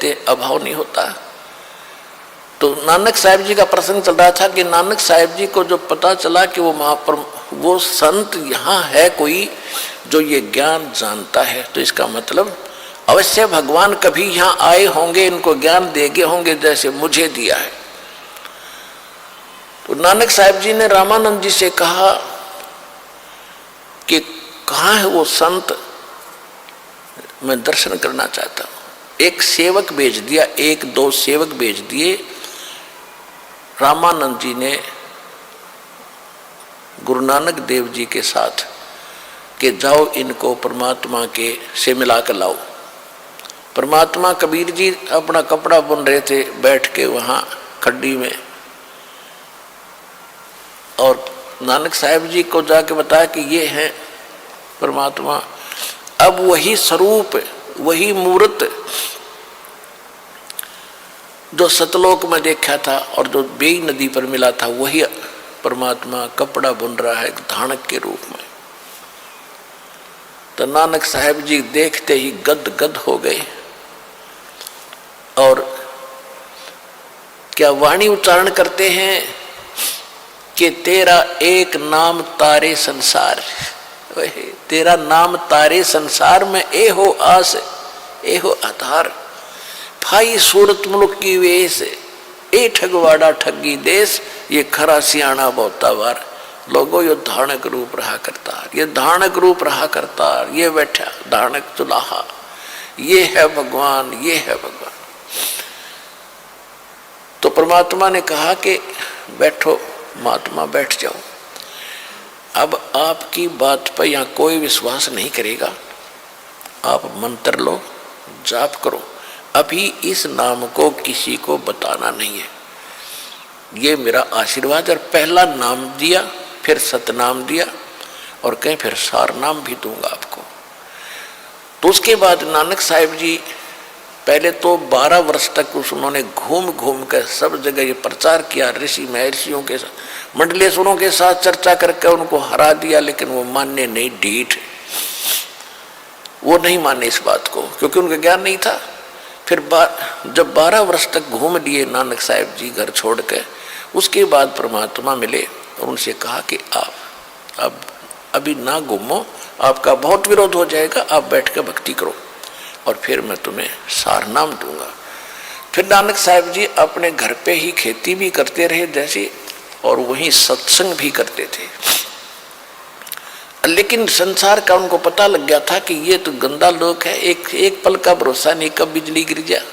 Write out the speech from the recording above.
अभाव नहीं होता। तो नानक साहिब जी का प्रसंग चल रहा था कि नानक साहिब जी को जो पता चला कि वो संत यहाँ है कोई जो ये ज्ञान जानता है, तो इसका मतलब अवश्य भगवान कभी यहाँ आए होंगे, इनको ज्ञान देगे होंगे जैसे मुझे दिया है। तो नानक साहिब जी ने रामानंद जी से कहा कि कहाँ है वो संत, मैं दर्शन करना चाहता हूँ। एक सेवक भेज दिया, एक दो सेवक भेज दिए। रामानंद जी ने गुरु नानक देव जी के साथ कि जाओ इनको परमात्मा के से मिला कर लाओ। परमात्मा कबीर जी अपना कपड़ा बुन रहे थे बैठ के वहाँ खड्डी में, और नानक साहिब जी को जाके बताया कि ये है परमात्मा। अब वही स्वरूप, वही मूर्त जो सतलोक में देखा था और जो बेई नदी पर मिला था, वही परमात्मा कपड़ा बुन रहा है धानक के रूप में। तो नानक साहिब जी देखते ही गद गद हो गए और क्या वाणी उच्चारण करते हैं कि तेरा एक नाम तारे संसार, तेरा नाम तारे संसार में ए हो आस ए हो आधार। भाई सूरत मुल्क की वेश ए ठगवाड़ा ठगी देश, ये खरा सियाणा बहुतावार। लोगों यो धानक रूप रहा करता, ये धानक रूप रहा करता, ये बैठा धानक चुलाहा, ये है भगवान, ये है भगवान। तो परमात्मा ने कहा कि बैठो महात्मा, बैठ जाओ। अब आपकी बात पर यहाँ कोई विश्वास नहीं करेगा, आप मंत्र लो, जाप करो। अभी इस नाम को किसी को बताना नहीं है, ये मेरा आशीर्वाद। और पहला नाम दिया, फिर सतनाम दिया, और कहीं फिर सार नाम भी दूंगा आपको। तो उसके बाद नानक साहिब जी पहले तो 12 वर्ष तक उन्होंने घूम घूम कर सब जगह ये प्रचार किया, ऋषि महर्षियों के साथ, मंडलेश्वरों के साथ चर्चा करके उनको हरा दिया, लेकिन वो मानने नहीं, ढीठ, वो नहीं माने इस बात को, क्योंकि उनका ज्ञान नहीं था। फिर जब 12 वर्ष तक घूम लिए नानक साहिब जी घर छोड़ के, उसके बाद परमात्मा मिले और उनसे कहा कि आप अभी ना घूमो, आपका बहुत विरोध हो जाएगा, आप बैठ कर भक्ति करो और फिर मैं तुम्हें सार नाम दूंगा। फिर नानक साहिब जी अपने घर पे ही खेती भी करते रहे जैसे, और वहीं सत्संग भी करते थे। लेकिन संसार का उनको पता लग गया था कि ये तो गंदा लोक है, एक पल का भरोसा नहीं, कब बिजली गिर जाए।